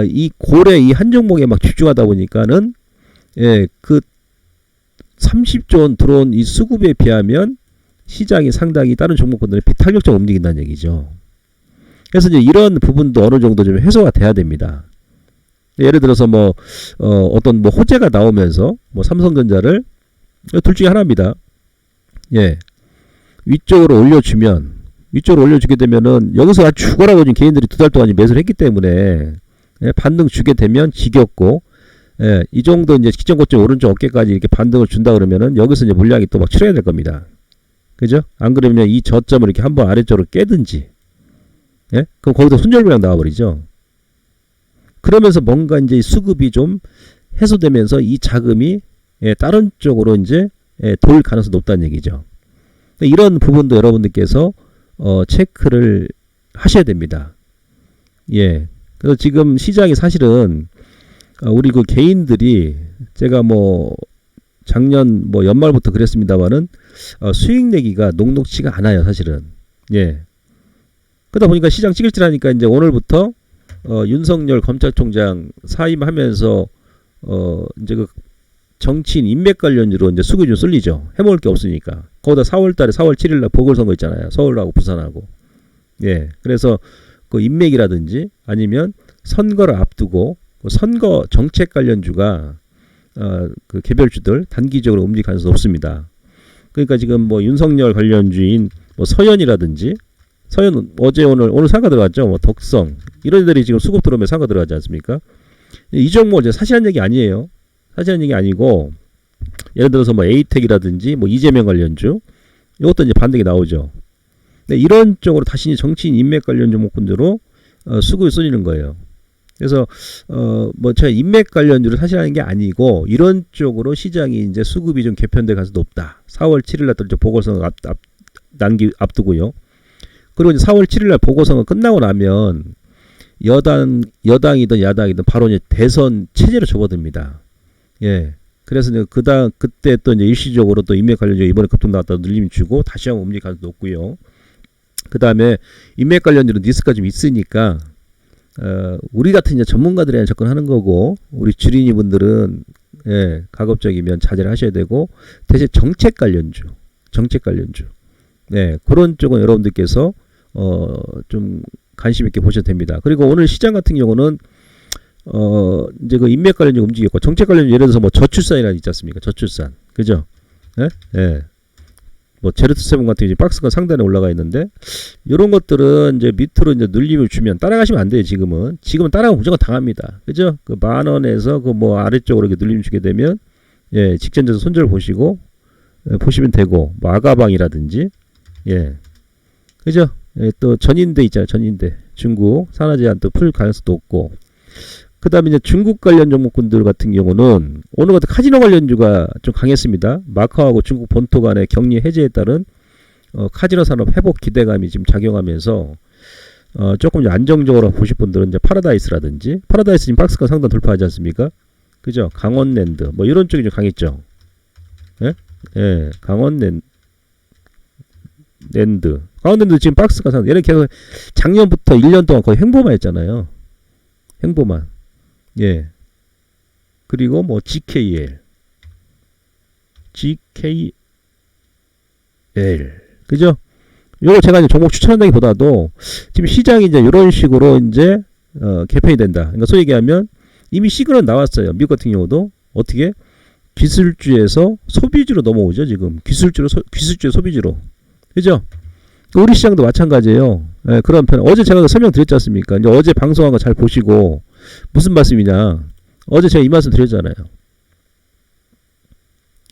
이 고래 이 한 종목에 막 집중하다 보니까는 그 30조 원 들어온 이 수급에 비하면 시장이 상당히 다른 종목군들은 비탄력적으로 움직인다는 얘기죠. 그래서 이제 이런 부분도 어느 정도 좀 해소가 돼야 됩니다. 예를 들어서 뭐 어떤 뭐 호재가 나오면서 뭐 삼성전자를 둘 중에 하나입니다. 예. 위쪽으로 올려주게 되면은 여기서 아주 죽어라고 지금 개인들이 2달 동안 매수를 했기 때문에 반등 주게 되면 지겹고 이 정도 이제 기존 고점 오른쪽 어깨까지 이렇게 반등을 준다 그러면은 여기서 이제 물량이 또 막 출해야 될 겁니다. 그죠? 안 그러면 이 저점을 이렇게 한번 아래쪽으로 깨든지 그럼 거기서 손절 물량 나와버리죠. 그러면서 뭔가 이제 수급이 좀 해소되면서 이 자금이 다른 쪽으로 이제 돌 가능성이 높다는 얘기죠. 이런 부분도 여러분들께서 체크를 하셔야 됩니다. 예. 그래서 지금 시장이 사실은 우리 그 개인들이 제가 뭐 작년 뭐 연말부터 그랬습니다만은 수익 내기가 녹록치가 않아요, 사실은. 예. 그러다 보니까 시장 찌글찌글하니까 이제 오늘부터 윤석열 검찰총장 사임하면서 이제 그 정치인 인맥 관련주로 이제 수급이 좀 쏠리죠. 해먹을 게 없으니까. 거기다 4월달에 4월 7일날 보궐선거 있잖아요. 서울하고 부산하고. 예. 그래서 그 인맥이라든지 아니면 선거를 앞두고 그 선거 정책 관련주가 그 개별주들 단기적으로 움직일 가능성이 높습니다. 그러니까 지금 뭐 윤석열 관련주인 뭐 서현이라든지 서현 어제 오늘 상가 들어갔죠. 뭐 덕성 이런 애들이 지금 수급 들어오면 상가 들어가지 않습니까? 이 종목 이제 사실한 얘기 아니에요. 사실한 얘기 아니고 예를 들어서 뭐 에이텍이라든지 뭐 이재명 관련주 이것도 이제 반등이 나오죠. 근데 이런 쪽으로 다시 정치인 인맥 관련 종목군으로 수급이 쏠리는 거예요. 그래서 뭐 제가 인맥 관련주를 사실 하는 게 아니고 이런 쪽으로 시장이 이제 수급이 좀 개편될 가능성이 높다. 4월 7일날 또 보궐선거 앞두고요. 그리고 이제 4월 7일날 보궐선거 끝나고 나면 여당이든 야당이든 바로 이제 대선 체제로 접어듭니다. 예. 그래서 이제 그때 또 이제 일시적으로 또 인맥 관련주 이번에 급등 나왔다 늘림 주고 다시 한번 움직일 가능성이 높고요. 그 다음에 인맥 관련주는 리스크가 좀 있으니까 우리 같은 이제 전문가들이 접근하는 거고 우리 주린이 분들은 가급적이면 자제를 하셔야 되고 대신 정책 관련주 그런 쪽은 여러분들께서 좀 관심 있게 보셔도 됩니다. 그리고 오늘 시장 같은 경우는 이제 그 인맥 관련주 움직였고 정책 관련주 예를 들어서 뭐 저출산이라는 있지 않습니까? 저출산 그죠? 뭐 제로투세븐 같은 이제 박스가 상단에 올라가 있는데 이런 것들은 이제 밑으로 이제 눌림을 주면 따라가시면 안 돼요. 지금은 따라가면 무조건 당합니다. 그죠? 그 10,000원에서 그 뭐 아래쪽으로 이렇게 눌림 주게 되면 직전에서 손절 보시고 보시면 되고 뭐 아가방이라든지 그죠? 또 전인대 있잖아요. 전인대 중국 산화제한 또 풀 가능성도 높고 그 다음에 이제 중국 관련 종목군들 같은 경우는 오늘 같은 카지노 관련주가 좀 강했습니다. 마카오하고 중국 본토 간의 격리 해제에 따른 카지노 산업 회복 기대감이 지금 작용하면서 조금 안정적으로 보실 분들은 이제 파라다이스라든지 파라다이스 지금 박스가 상단 돌파하지 않습니까? 그죠? 강원랜드 뭐 이런 쪽이 좀 강했죠. 강원랜드 랜드. 강원랜드 지금 박스가 상. 얘는 계속 작년부터 1년 동안 거의 횡보만 했잖아요. 횡보만. 예. 그리고 뭐 GKL. 그죠? 요거 제가 이제 종목 추천한다기보다도 지금 시장이 이제 이런 식으로 이제 개편이 된다. 그러니까 소위 얘기하면 이미 시그널 나왔어요. 미국 같은 경우도 어떻게 기술주에서 소비주로 넘어오죠. 지금 기술주의 소비주로. 그죠? 우리 시장도 마찬가지예요. 예, 그런 편. 어제 제가 설명드렸지 않습니까? 이제 어제 방송한 거 잘 보시고 무슨 말씀이냐? 어제 제가 이 말씀 드렸잖아요.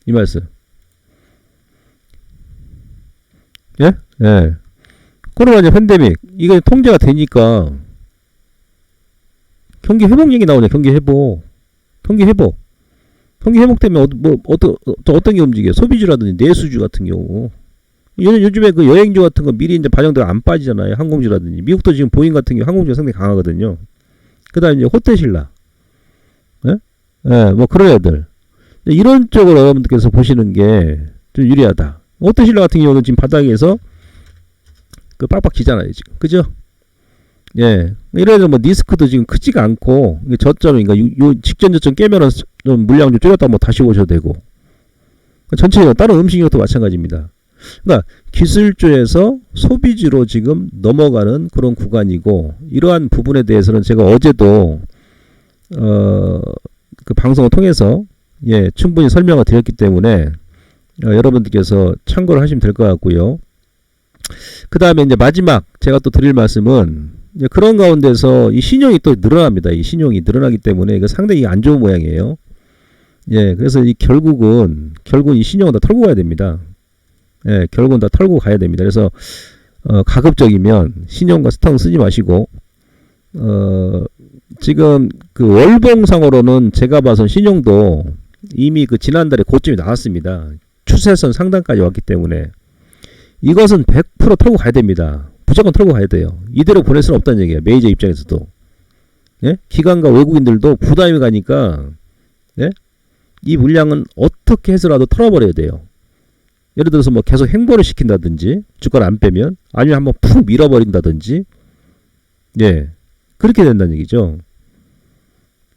이 말씀. 예? 예. 코로나 이제 팬데믹 이게 통제가 되니까 경기 회복 얘기 나오냐? 경기 회복 때문에 어떤 게 움직여? 소비주라든지 내수주 같은 경우. 요즘에 그 여행주 같은 거 미리 이제 반영돼 안 빠지잖아요. 항공주라든지. 미국도 지금 보잉 같은 경우 항공주가 상당히 강하거든요. 그 다음에 이제 호텔신라. 예? 예, 뭐 그런 애들. 이런 쪽으로 여러분들께서 보시는 게 좀 유리하다. 호텔신라 같은 경우는 지금 바닥에서 그 빡빡 기잖아요. 지금. 그죠? 예. 이래서 뭐 리스크도 지금 크지가 않고, 저점, 그러니까 요 직전 저점 깨면은 좀 물량 좀 줄였다 뭐 다시 오셔도 되고. 전체적으로 다른 음식료도 마찬가지입니다. 그러니까 기술주에서 소비주로 지금 넘어가는 그런 구간이고, 이러한 부분에 대해서는 제가 어제도 그 방송을 통해서 예, 충분히 설명을 드렸기 때문에 여러분들께서 참고를 하시면 될 것 같고요. 그 다음에 이제 마지막 제가 또 드릴 말씀은 이제 그런 가운데서 이 신용이 또 늘어납니다. 이 신용이 늘어나기 때문에 이거 상당히 안 좋은 모양이에요. 예, 그래서 이 결국은 이 신용은 다 털고 가야 됩니다. 예, 결국은 다 털고 가야 됩니다. 그래서 가급적이면 신용과 스탁은 쓰지 마시고 지금 그 월봉상으로는 제가 봐선 신용도 이미 그 지난달에 고점이 나왔습니다. 추세선 상단까지 왔기 때문에 이것은 100% 털고 가야 됩니다. 무조건 털고 가야 돼요. 이대로 보낼 수는 없다는 얘기예요. 메이저 입장에서도. 예? 기관과 외국인들도 부담이 가니까 예? 이 물량은 어떻게 해서라도 털어버려야 돼요. 예를 들어서 뭐 계속 횡보를 시킨다든지 주가를 안 빼면 아니면 한번 푹 밀어버린다든지 예, 그렇게 된다는 얘기죠.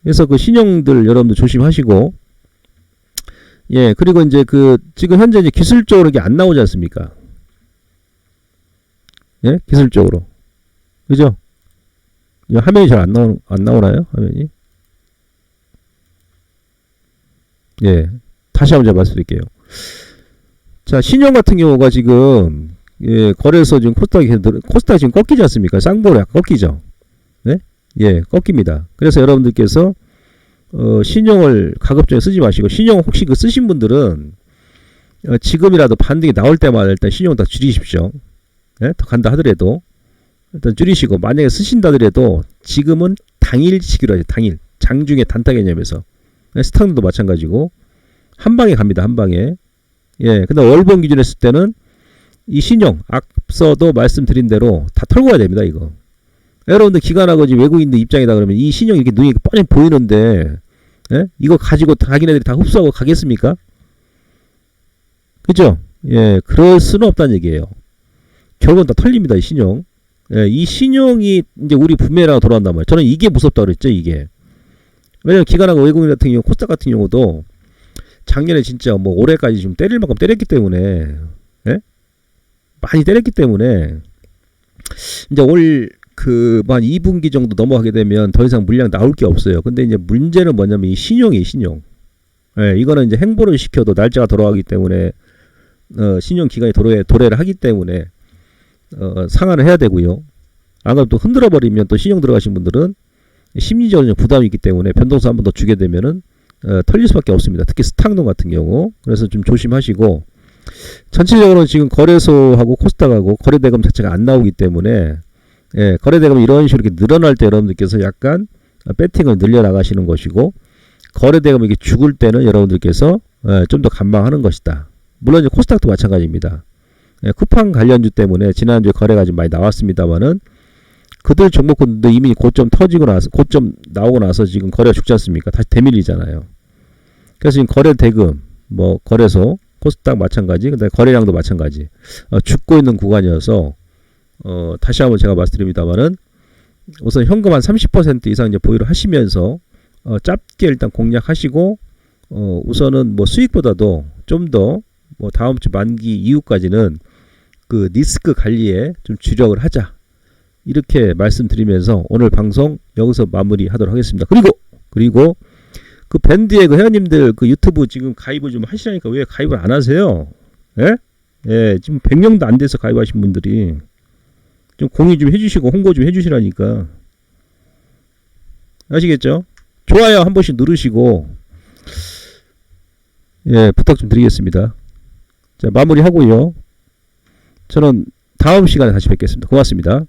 그래서 그 신용들 여러분들 조심하시고 예, 그리고 이제 그 지금 현재 이제 기술적으로 이게 안 나오지 않습니까? 예, 기술적으로. 그죠? 화면이 잘 안 나오나요? 화면이? 예, 다시 한번 제가 말씀드릴게요. 자, 신용 같은 경우가 지금 예, 거래소 지금 코스닥이 지금 꺾이지 않습니까? 쌍보로 약간 꺾이죠. 네? 예, 꺾입니다. 그래서 여러분들께서 신용을 가급적이면 쓰지 마시고 신용 혹시 그 쓰신 분들은 지금이라도 반등이 나올 때마다 일단 신용 다 줄이십시오. 네? 더 간다 하더라도 일단 줄이시고 만약에 쓰신다 하더라도 지금은 당일치기로 하죠. 당일. 장중에 단타 개념에서. 스탁도 마찬가지고 한 방에 갑니다. 한 방에. 예, 근데 월봉 기준 했을 때는 이 신용 앞서도 말씀드린 대로 다 털고 가야 됩니다. 이거. 여러분들 기관하고 외국인들 입장이다 그러면 이 신용 이렇게 눈이 뻔히 보이는데 예? 이거 가지고 자기네들이 다 흡수하고 가겠습니까? 그죠? 예, 그럴 수는 없다는 얘기예요. 결국은 다 털립니다. 이 신용. 예, 이 신용이 이제 우리 부메랑으로 돌아온단 말이에요. 저는 이게 무섭다 그랬죠. 이게. 왜냐면 기관하고 외국인 같은 경우 코스닥 같은 경우도 작년에 진짜 뭐 올해까지 좀 때릴 만큼 때렸기 때문에 예? 많이 때렸기 때문에 이제 올 그 한 2분기 정도 넘어가게 되면 더 이상 물량 나올 게 없어요. 근데 이제 문제는 뭐냐면 이 신용이 신용. 예, 이거는 이제 행보를 시켜도 날짜가 돌아가기 때문에 신용 기간이 도래를 하기 때문에 상환을 해야 되고요. 안 그러면 또 흔들어 버리면 또 신용 들어가신 분들은 심리적으로 부담이 있기 때문에 변동수 한 번 더 주게 되면은 털릴 수밖에 없습니다. 특히 스탁농 같은 경우. 그래서 좀 조심하시고 전체적으로 지금 거래소하고 코스닥하고 거래대금 자체가 안 나오기 때문에 예, 거래대금이 이런 식으로 이렇게 늘어날 때 여러분들께서 약간 배팅을 늘려 나가시는 것이고 거래대금이 이렇게 죽을 때는 여러분들께서 좀 더 감방하는 것이다. 물론 이제 코스닥도 마찬가지입니다. 예, 쿠팡 관련주 때문에 지난주에 거래가 좀 많이 나왔습니다만은 그들 종목군도 이미 고점 터지고 나서 고점 나오고 나서 지금 거래가 죽지 않습니까? 다시 대밀리잖아요. 그래서 지금 거래 대금 뭐 거래소 코스닥 마찬가지, 그다음에 거래량도 마찬가지. 죽고 있는 구간이어서 다시 한번 제가 말씀드립니다만은 우선 현금 한 30% 이상 이제 보유를 하시면서 짧게 일단 공략하시고 우선은 뭐 수익보다도 좀 더 뭐 다음 주 만기 이후까지는 그 리스크 관리에 좀 주력을 하자. 이렇게 말씀드리면서 오늘 방송 여기서 마무리하도록 하겠습니다. 그리고 그 밴드에 그 회원님들 그 유튜브 지금 가입을 좀 하시라니까 왜 가입을 안 하세요? 예? 예, 지금 100명도 안 돼서 가입하신 분들이 좀 공유 좀 해주시고 홍보 좀 해주시라니까. 아시겠죠? 좋아요 한 번씩 누르시고 예, 부탁 좀 드리겠습니다. 자, 마무리하고요. 저는 다음 시간에 다시 뵙겠습니다. 고맙습니다.